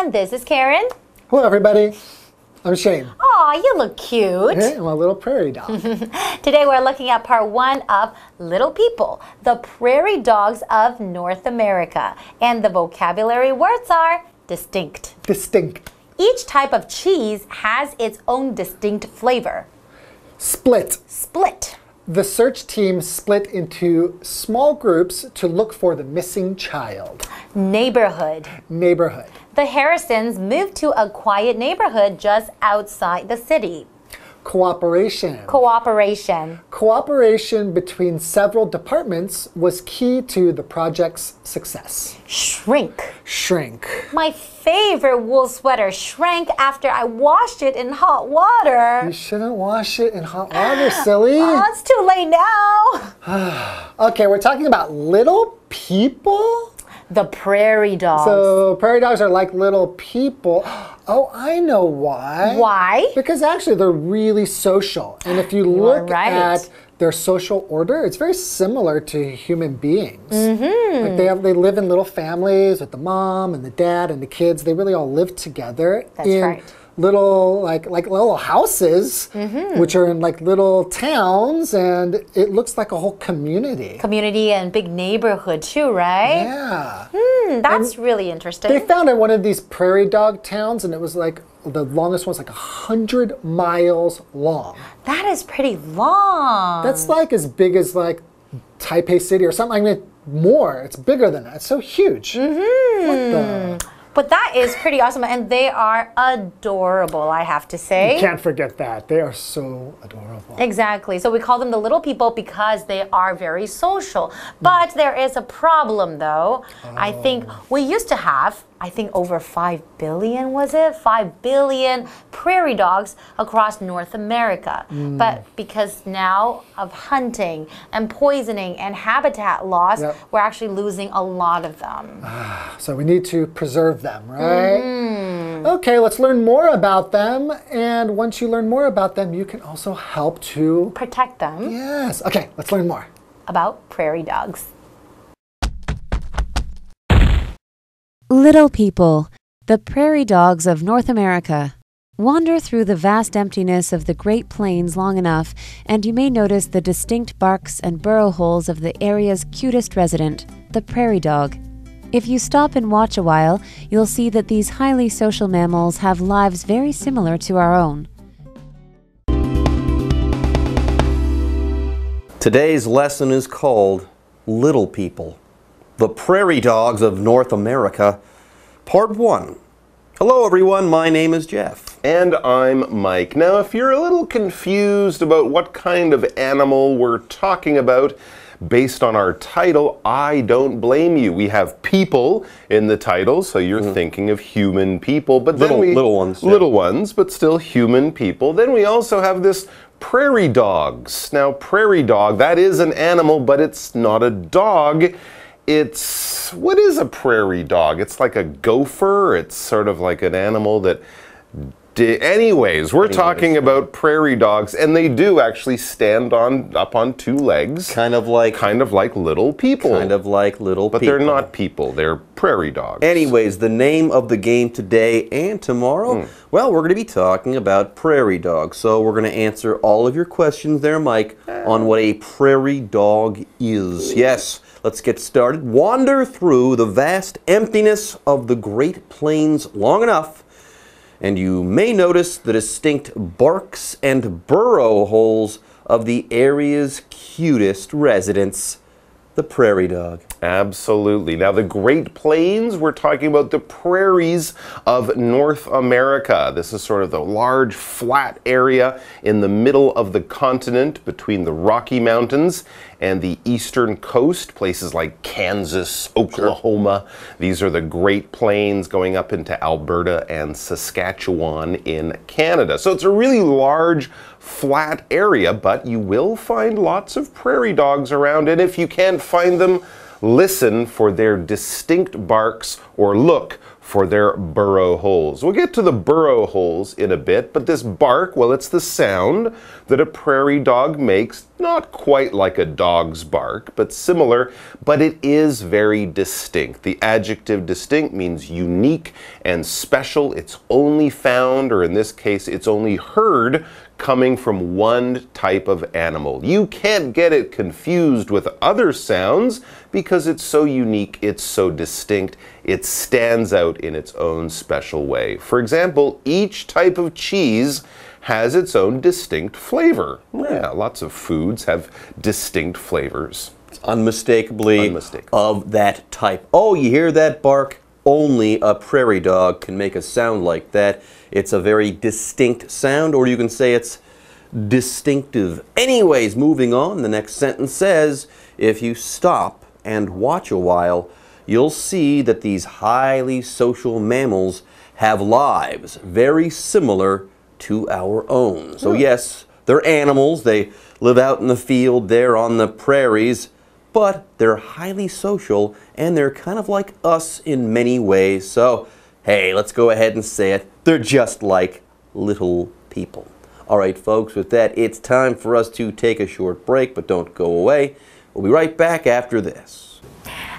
everyone, this is Karen. Hello everybody, I'm Shane. Aw, you look cute. Hey, I'm a little prairie dog. Today we're looking at part 1 of Little People, the prairie dogs of North America. And the vocabulary words are distinct. Distinct. Each type of cheese has its own distinct flavor. Split. Split. The search team split into small groups to look for the missing child. Neighborhood. Neighborhood. The Harrisons moved to a quiet neighborhood just outside the city. Cooperation. Cooperation. Cooperation between several departments was key to the project's success. Shrink. Shrink. My favorite wool sweater shrank after I washed it in hot water. You shouldn't wash it in hot water, silly. Oh, it's too late now. Okay, we're talking about little people? The prairie dogs. So prairie dogs are like little people. Oh, I know why. Why? Because actually they're really social. And if you look at their social order, it's very similar to human beings. Like they live in little families with the mom and the dad and the kids. They really all live together. That's right. Little like little houses, which are in like little towns, and it looks like a whole community. Community and big neighborhood too, right? Yeah. That's really interesting. They found in one of these prairie dog towns, and it was like the longest one's like 100 miles long. That is pretty long. That's like as big as like Taipei City or something. I mean, more. It's bigger than that. It's so huge. What the? But that is pretty awesome, and they are adorable, I have to say. You can't forget that. They are so adorable. Exactly. So we call them the little people because they are very social. But there is a problem, though. I think we used to have, over 5 billion, was it? 5 billion prairie dogs across North America. But because now of hunting and poisoning and habitat loss, we're actually losing a lot of them. So we need to preserve them, right? Okay, let's learn more about them. And once you learn more about them, you can also help to protect them. Yes. Okay, let's learn more about prairie dogs. Little people, the prairie dogs of North America. Wander through the vast emptiness of the Great Plains long enough, and you may notice the distinct barks and burrow holes of the area's cutest resident, the prairie dog. If you stop and watch a while, you'll see that these highly social mammals have lives very similar to our own. Today's lesson is called Little People, the prairie dogs of North America, Part 1. Hello everyone, my name is Jeff. And I'm Mike. Now, if you're a little confused about what kind of animal we're talking about based on our title, I don't blame you. We have people in the title, so you're thinking of human people. But then little ones. Little ones, but still human people. Then we also have this prairie dogs. Now, prairie dog, that is an animal, but it's not a dog. What is a prairie dog? It's like a gopher. It's sort of like an animal that... Anyways, we're talking about prairie dogs, and they do actually stand up on 2 legs. Kind of like little people. Kind of like little people. But they're not people. They're prairie dogs. Anyways, the name of the game today and tomorrow, well, we're going to be talking about prairie dogs. So we're going to answer all of your questions there, Mike, on what a prairie dog is. Yes. Let's get started. Wander through the vast emptiness of the Great Plains long enough, and you may notice the distinct barks and burrow holes of the area's cutest residents, the prairie dog. Absolutely. Now, the Great Plains, we're talking about the prairies of North America. This is sort of the large, flat area in the middle of the continent between the Rocky Mountains and the eastern coast, places like Kansas, Oklahoma. These are the Great Plains going up into Alberta and Saskatchewan in Canada. So it's a really large, flat area, but you will find lots of prairie dogs around, and if you can't find them, listen for their distinct barks or look for their burrow holes. We'll get to the burrow holes in a bit, but this bark, well, it's the sound that a prairie dog makes, not quite like a dog's bark, but similar, but it is very distinct. The adjective distinct means unique and special. It's only found, or in this case, it's only heard coming from one type of animal. You can't get it confused with other sounds because it's so unique, it's so distinct, it stands out in its own special way. For example, each type of cheese has its own distinct flavor. Yeah, lots of foods have distinct flavors. It's unmistakably of that type. Oh, you hear that bark? Only a prairie dog can make a sound like that. It's a very distinct sound, or you can say it's distinctive. Anyways, moving on, the next sentence says, if you stop and watch a while, you'll see that these highly social mammals have lives very similar to our own. So yes, they're animals. They live out in the field there on the prairies, but they're highly social and they're kind of like us in many ways. So, hey, let's go ahead and say it. They're just like little people. All right, folks, with that, it's time for us to take a short break, but don't go away. We'll be right back after this.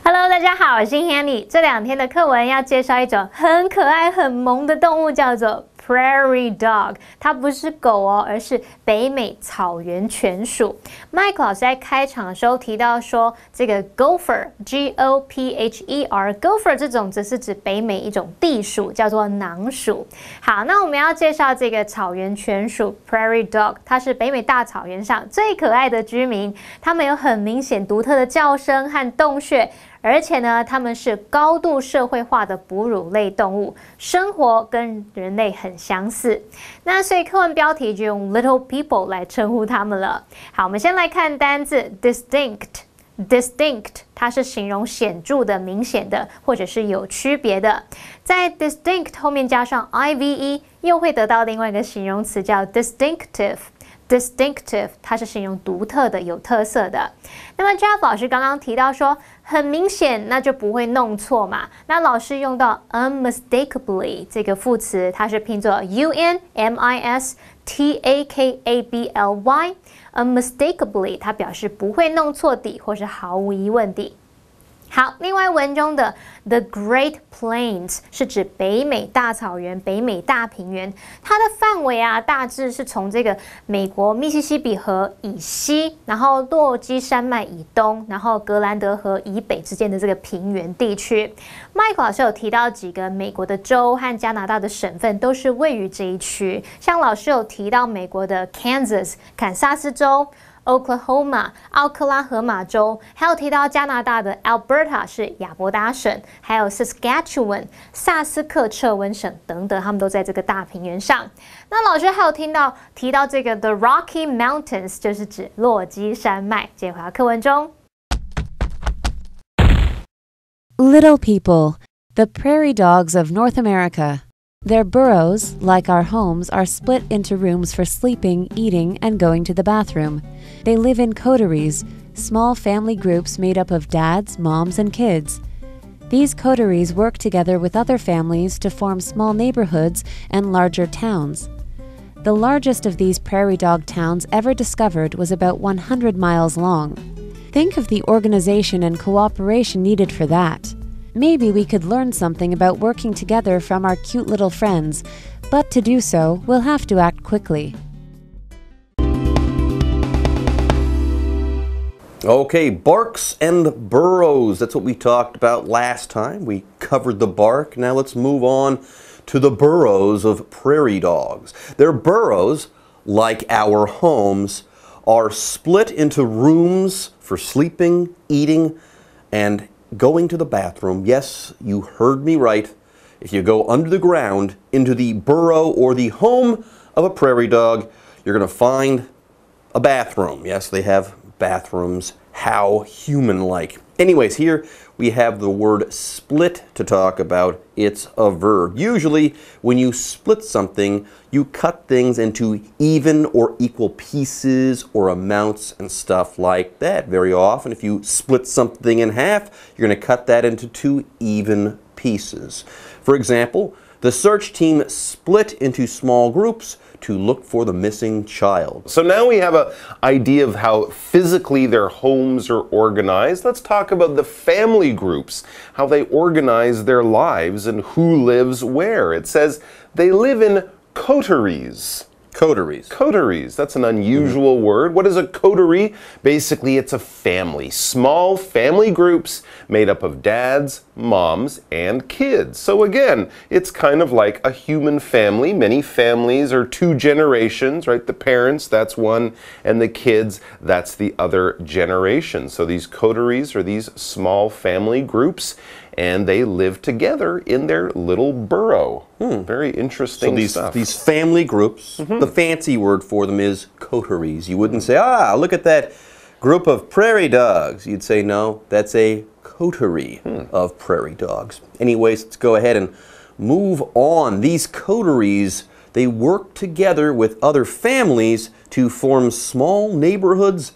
Hello， 大家好，我是 Hanny。这2天的课文要介绍一种很可爱、很萌的动物，叫做 Prairie Dog， 它不是狗哦，而是北美草原犬鼠。Mike 老师在开场的时候提到说，这个 Gopher，G-O-P-H-E-R，Gopher 这种则是指北美一种地鼠，叫做囊鼠。好，那我们要介绍这个草原犬鼠 Prairie Dog， 它是北美大草原上最可爱的居民，它们有很明显独特的叫声和洞穴。而且呢，它们是高度社会化的哺乳类动物，生活跟人类很相似。那所以课文标题就用 little people 来称呼它们了。好，我们先来看单字 distinct。distinct 它是形容显著的、明显的，或者是有区别的。在 distinct 后面加上 ive， 又会得到另外一个形容词叫 distinctive。distinctive 它是形容独特的、有特色的。那么 Jeff 老师刚刚提到说很明显，那就不会弄错嘛。那老师用到 unmistakably 这个副词，它是拼作 unmistakably。unmistakably 它表示不会弄错的，或是毫无疑问的。好，另外文中的 The Great Plains 是指北美大草原、北美大平原，它的范围啊，大致是从这个美国密西西比河以西，然后落基山脉以东，然后格兰德河以北之间的这个平原地区。Mike 老师有提到几个美国的州和加拿大的省份都是位于这一区，像老师有提到美国的 Kansas 堪萨斯州。Oklahoma 奥克拉荷马州，还有提到加拿大的 Alberta 是亚伯达省，还有 Saskatchewan 萨斯克彻温省等等，他们都在这个大平原上。那老师还有提到这个 The Rocky Mountains 就是指落基山脉。接回到课文中 Little people, the prairie dogs of North America.Their burrows, like our homes, are split into rooms for sleeping, eating, and going to the bathroom. They live in coteries, small family groups made up of dads, moms, and kids. These coteries work together with other families to form small neighborhoods and larger towns. The largest of these prairie dog towns ever discovered was about 100 miles long. Think of the organization and cooperation needed for that.Maybe we could learn something about working together from our cute little friends, but to do so, we'll have to act quickly. Okay, barks and burrows. That's what we talked about last time. We covered the bark. Now let's move on to the burrows of prairie dogs. Their burrows, like our homes, are split into rooms for sleeping, eating, and going to the bathroom. Yes, you heard me right. If you go under the ground into the burrow or the home of a prairie dog, you're going to find a bathroom. Yes, they have bathrooms how human-like. Anyways, here we have the word split to talk about. It's a verb. Usually, when you split something, you cut things into even or equal pieces or amounts and stuff like that. Very often, if you split something in half, you're going to cut that into 2 even pieces. For example, the search team split into small groups to look for the missing child. So now we have an idea of how physically their homes are organized. Let's talk about the family groups, how they organize their lives and who lives where. It says they live in coteries. Coteries. Coteries. That's an unusual word. What is a coterie? Basically, it's a family. Small family groups made up of dads, moms, and kids. So again, it's kind of like a human family. Many families are 2 generations, right? The parents, that's one, and the kids, that's the other generation. So these coteries are these small family groups, and they live together in their little burrow. Very interesting stuff. These family groups, the fancy word for them is coteries. You wouldn't say, look at that group of prairie dogs. You'd say, no, that's a coterie of prairie dogs. Anyways, let's go ahead and move on. These coteries, they work together with other families to form small neighborhoods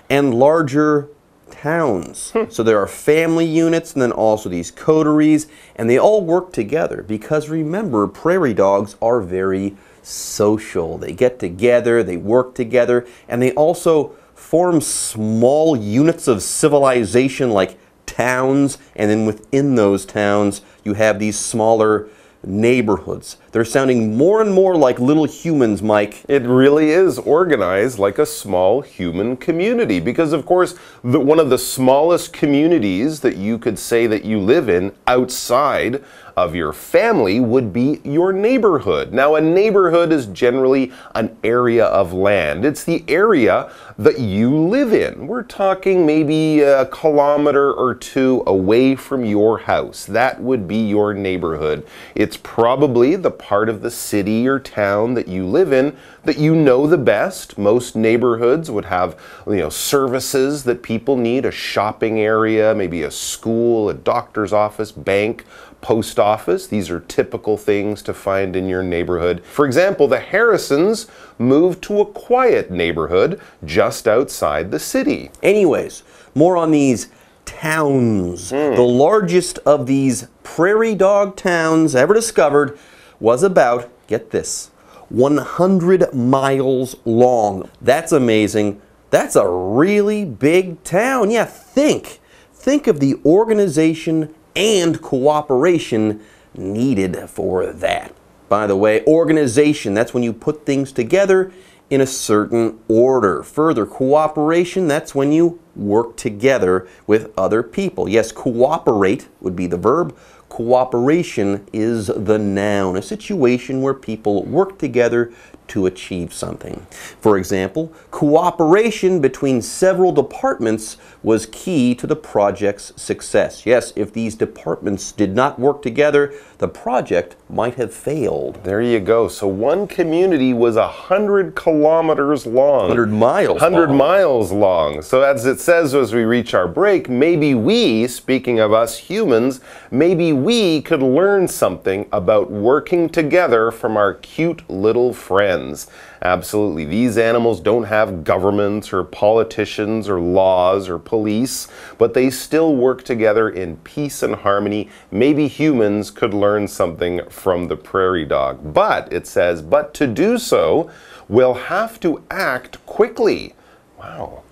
and larger towns. So there are family units and then also these coteries, and they all work together because remember, prairie dogs are very social. They get together, they work together, and they also form small units of civilization like towns, and then within those towns you have these smaller neighborhoods. They're sounding more and more like little humans, Mike. It really is organized like a small human community because, of course, one of the smallest communities that you could say that you live in outside of your family would be your neighborhood. Now, a neighborhood is generally an area of land. It's the area that you live in. We're talking maybe a kilometer or 2 away from your house. That would be your neighborhood. It's probably the part of the city or town that you live in that you know the best. Most neighborhoods would have, services that people need, a shopping area, maybe a school, a doctor's office, bank, post office. These are typical things to find in your neighborhood. For example, the Harrisons moved to a quiet neighborhood just outside the city. Anyways, more on these towns. The largest of these prairie dog towns ever discovered was about, get this, 100 miles long. That's amazing. That's a really big town. Yeah, think of the organization and cooperation needed for that. By the way, organization, that's when you put things together in a certain order. Further, cooperation, that's when you work together with other people. Yes, cooperate would be the verb. Cooperation is the noun, a situation where people work together to achieve something. For example, cooperation between several departments was key to the project's success. Yes, if these departments did not work together, the project might have failed. There you go. So one community was 100 kilometers long. 100 miles 100 long. miles long. So as it says as we reach our break, maybe we, speaking of us humans, maybe we could learn something about working together from our cute little friends. Absolutely. These animals don't have governments or politicians or laws or police, but they still work together in peace and harmony. Maybe humans could learn something from the prairie dog. But, it says, but to do so, we'll have to act quickly. Wow.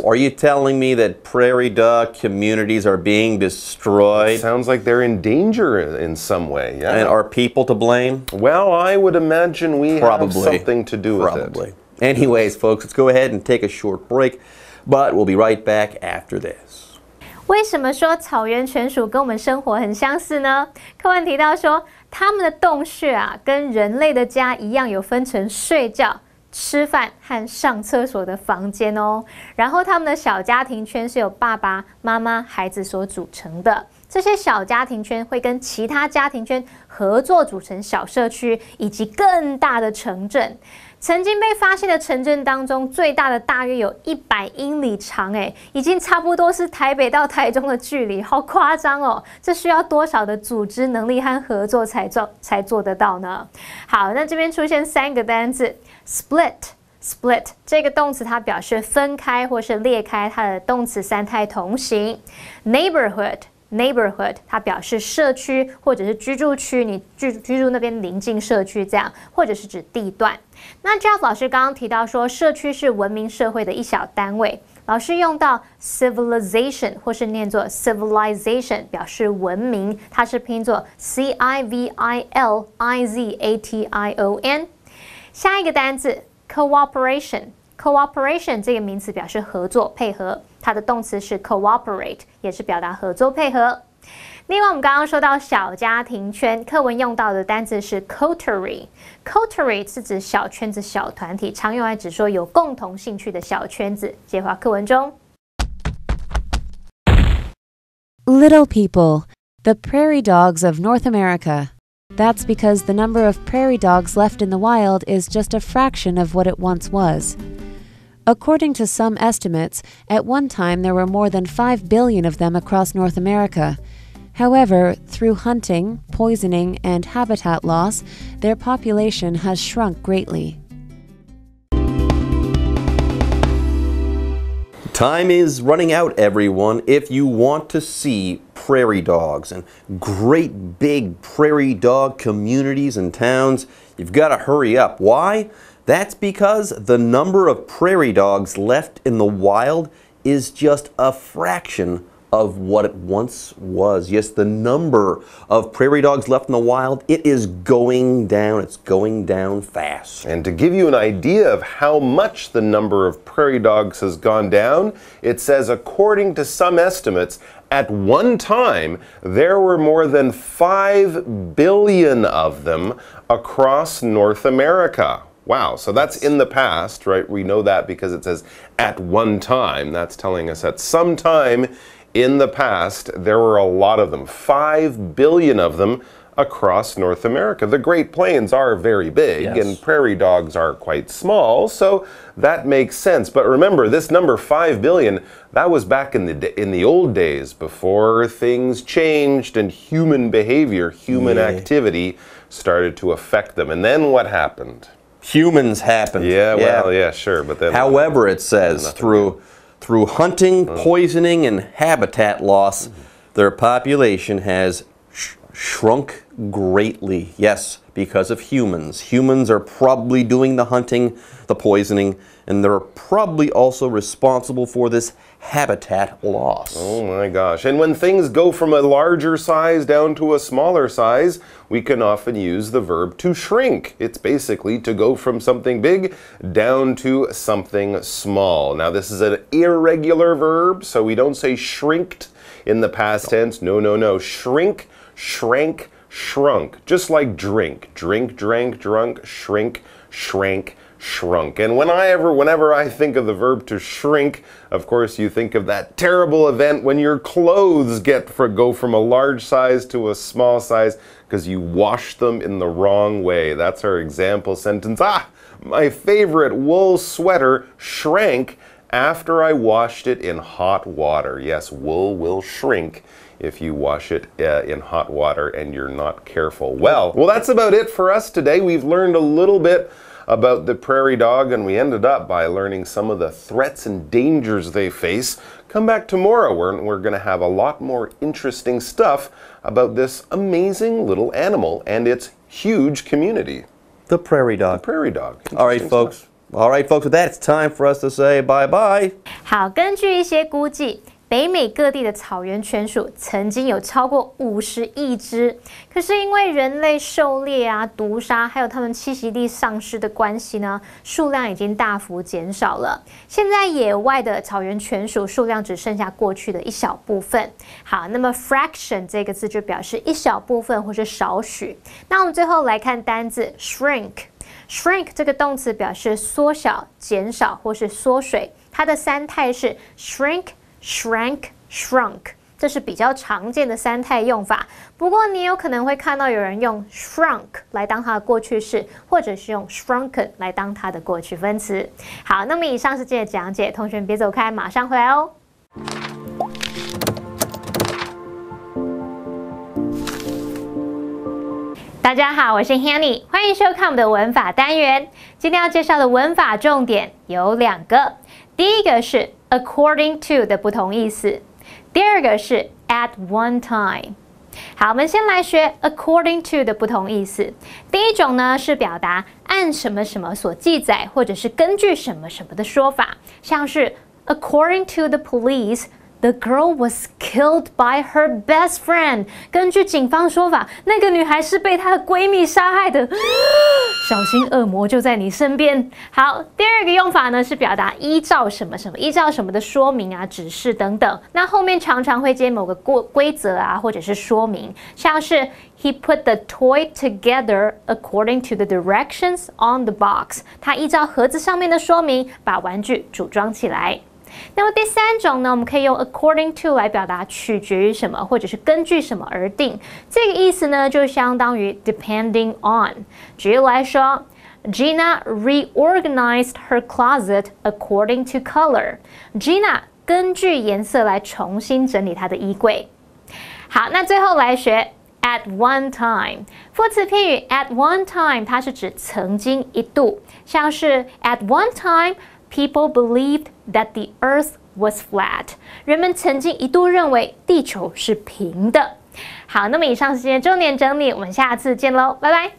Are you telling me that prairie dog communities are being destroyed? Sounds like they're in danger in some way. Yeah. And are people to blame? Well, I would imagine we have something to do with it. Anyways, folks, let's go ahead and take a short break, but we'll be right back after this. 为什么说草原犬鼠跟我们生活很相似呢？课文提到说，它们的洞穴啊，跟人类的家一样，有分成睡觉、吃饭和上厕所的房间哦。然后他们的小家庭圈是由爸爸妈妈、孩子所组成的。这些小家庭圈会跟其他家庭圈合作组成小社区以及更大的城镇。曾经被发现的城镇当中，最大的大约有100英里长，已经差不多是台北到台中的距离，好夸张哦！这需要多少的组织能力和合作才做得到呢？好，那这边出现3个单字 ，split 这个动词它表示分开或是裂开，它的动词三态同形。neighborhood 它表示社区或者是居住区，你居住那边临近社区这样，或者是指地段。那 Jeff 老师刚刚提到说，社区是文明社会的一小单位，老师用到 civilization 或是念作 civilization 表示文明，它是拼作 civilization。下一个单字 cooperation 这个名词表示合作配合，它的动词是 cooperate， 也是表达合作配合。另外我们刚刚说到小家庭圈，课文用到的单字是 coterie 是指小圈子小团体，常用来指说有共同兴趣的小圈子。接话课文中 Little people, the prairie dogs of North America. That's because the number of prairie dogs left in the wild is just a fraction of what it once was. According to some estimates, at one time there were more than 5 billion of them across North America. However, through hunting, poisoning, and habitat loss, their population has shrunk greatly. Time is running out, everyone. If you want to see prairie dogs and great big prairie dog communities and towns, you've got to hurry up. Why? That's because the number of prairie dogs left in the wild is just a fraction of what it once was. Yes, the number of prairie dogs left in the wild, it is going down. It's going down fast. And to give you an idea of how much the number of prairie dogs has gone down, it says according to some estimates, at one time, there were more than 5 billion of them across North America. Wow, so that's in the past, right? We know that because it says at one time. That's telling us at some time in the past, there were a lot of them, 5 billion of them across North America. The Great Plains are very big, yes, and prairie dogs are quite small, so that makes sense. But remember, this number 5 billion, that was back in the old days, before things changed and human behavior, human activity started to affect them. And then what happened? Humans happened. Yeah, well, yeah, sure, but then. However, it says through hunting, poisoning, and habitat loss, their population has shrunk greatly. Yes, because of humans. Humans are probably doing the hunting, the poisoning, and they're probably also responsible for this habitat loss. Oh my gosh. And when things go from a larger size down to a smaller size, we can often use the verb to shrink. It's basically to go from something big down to something small. Now this is an irregular verb, so we don't say shrinked in the past tense. No. Shrink, shrank, shrunk. Just like drink. Drink, drank, drunk, shrink, shrank, shrunk. And whenever I think of the verb to shrink, of course you think of that terrible event when your clothes go from a large size to a small size because you washed them in the wrong way. That's our example sentence. My favorite wool sweater shrank after I washed it in hot water. Yes, wool will shrink if you wash it in hot water and you're not careful. Well, that's about it for us today. We've learned a little bit about the prairie dog, and we ended up by learning some of the threats and dangers they face. Come back tomorrow where we're going to have a lot more interesting stuff about this amazing little animal and its huge community. The prairie dog. The prairie dog. All right, folks. All right, folks, with that, it's time for us to say bye-bye. 好，根据一些估计，北美各地的草原犬鼠曾经有超过50亿只，可是因为人类狩猎啊、毒杀，还有它们栖息地丧失的关系呢，数量已经大幅减少了。现在野外的草原犬鼠数量只剩下过去的一小部分。好，那么 fraction 这个字就表示一小部分或是少许。那我们最后来看单字 shrink。shrink 这个动词表示缩小、减少或是缩水，它的三态是 shrink、shrank、shrunk。这是比较常见的三态用法。不过你有可能会看到有人用 shrunk 来当它的过去式，或者是用 shrunken 来当它的过去分词。好，那么以上是今天的讲解，同学们别走开，马上回来哦。大家好，我是 Hanny， 欢迎收看我们的文法单元。今天要介绍的文法重点有2个，第一个是 according to 的不同意思，第二个是 at one time。好，我们先来学 according to 的不同意思。第一种呢是表达按什么什么所记载，或者是根据什么什么的说法，像是 according to the police。The girl was killed by her best friend. 根据警方说法，那个女孩是被她的闺蜜杀害的。小心恶魔就在你身边。好，第二个用法呢是表达依照什么什么，依照什么的说明啊、指示等等。那后面常常会接某个规则啊，或者是说明，像是 He put the toy together according to the directions on the box. 他依照盒子上面的说明，把玩具组装起来。那么第三种呢，我们可以用 according to 来表达取决于什么，或者是根据什么而定。这个意思呢，就相当于 depending on。举例来说 ，Gina reorganized her closet according to color。Gina 根据颜色来重新整理她的衣柜。好，那最后来学 at one time。副词片语 at one time， 它是指曾经一度，像是 at one time。People believed that the earth was flat. 人们曾经一度认为地球是平的。好，那么以上是今天重点整理，我们下次见喽，拜拜。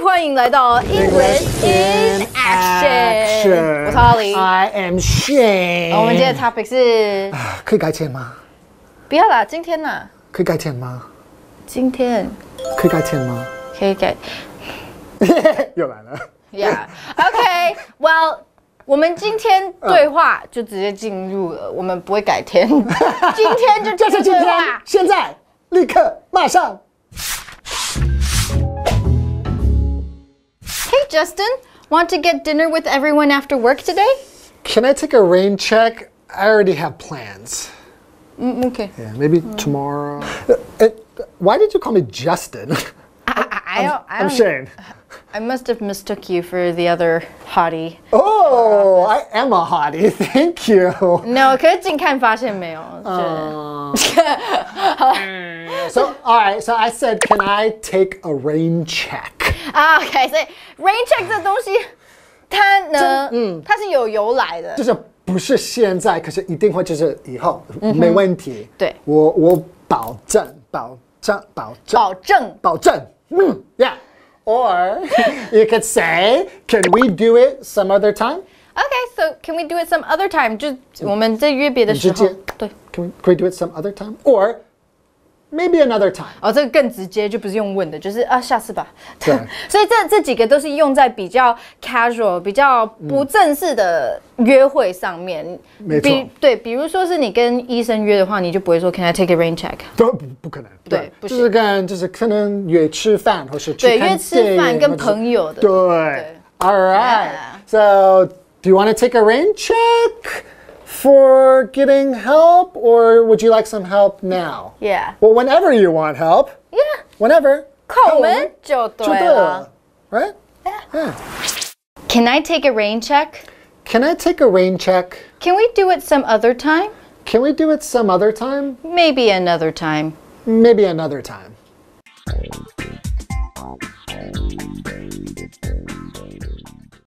欢迎来到 English in Action。我是 Holly，I am Shane。我们今天的 topic 是可以改钱吗？不要啦，今天啦。可以改钱吗？今天可以改钱吗？可以改。又来了。Yeah。OK。Well， 我们今天对话就直接进入了，我们不会改天。今天就就是今天，现在，立刻，马上。Hey Justin, want to get dinner with everyone after work today? Can I take a rain check? I already have plans. Okay. Yeah, maybe tomorrow. Why did you call me Justin? I'm Shane. I must have mistook you for the other hottie. Oh, I am a hottie. Thank you. No, 可是近看发现没有。So, all right. So I said, can I take a rain check? OK， 所以 rain check 这东西，它呢，它是有由来的，就是不是现在，可是一定会就是以后，没问题。对，我保证。Yeah. Or you could say, can we do it some other time? Okay, so can we do it some other time? 就我们在约别的时候，对。Can we do it some other time? Or maybe another time. 哦，这个更直接，就不是用问的，就是啊，下次吧。对。所以这几个都是用在比较 casual、比较不正式的约会上面。没错。对，比如说是你跟医生约的话，你就不会说 Can I take a rain check？ 不可能。对，不是。就是可能约吃饭，或是去看电影。对，约吃饭跟朋友的。对。All right. So, do you want to take a rain check? For getting help, or would you like some help now? Yeah. Well, whenever you want help. Yeah. Whenever. 靠我们就对了。Right? Yeah. Can I take a rain check? Can I take a rain check? Can we do it some other time? Can we do it some other time? Maybe another time. Maybe another time.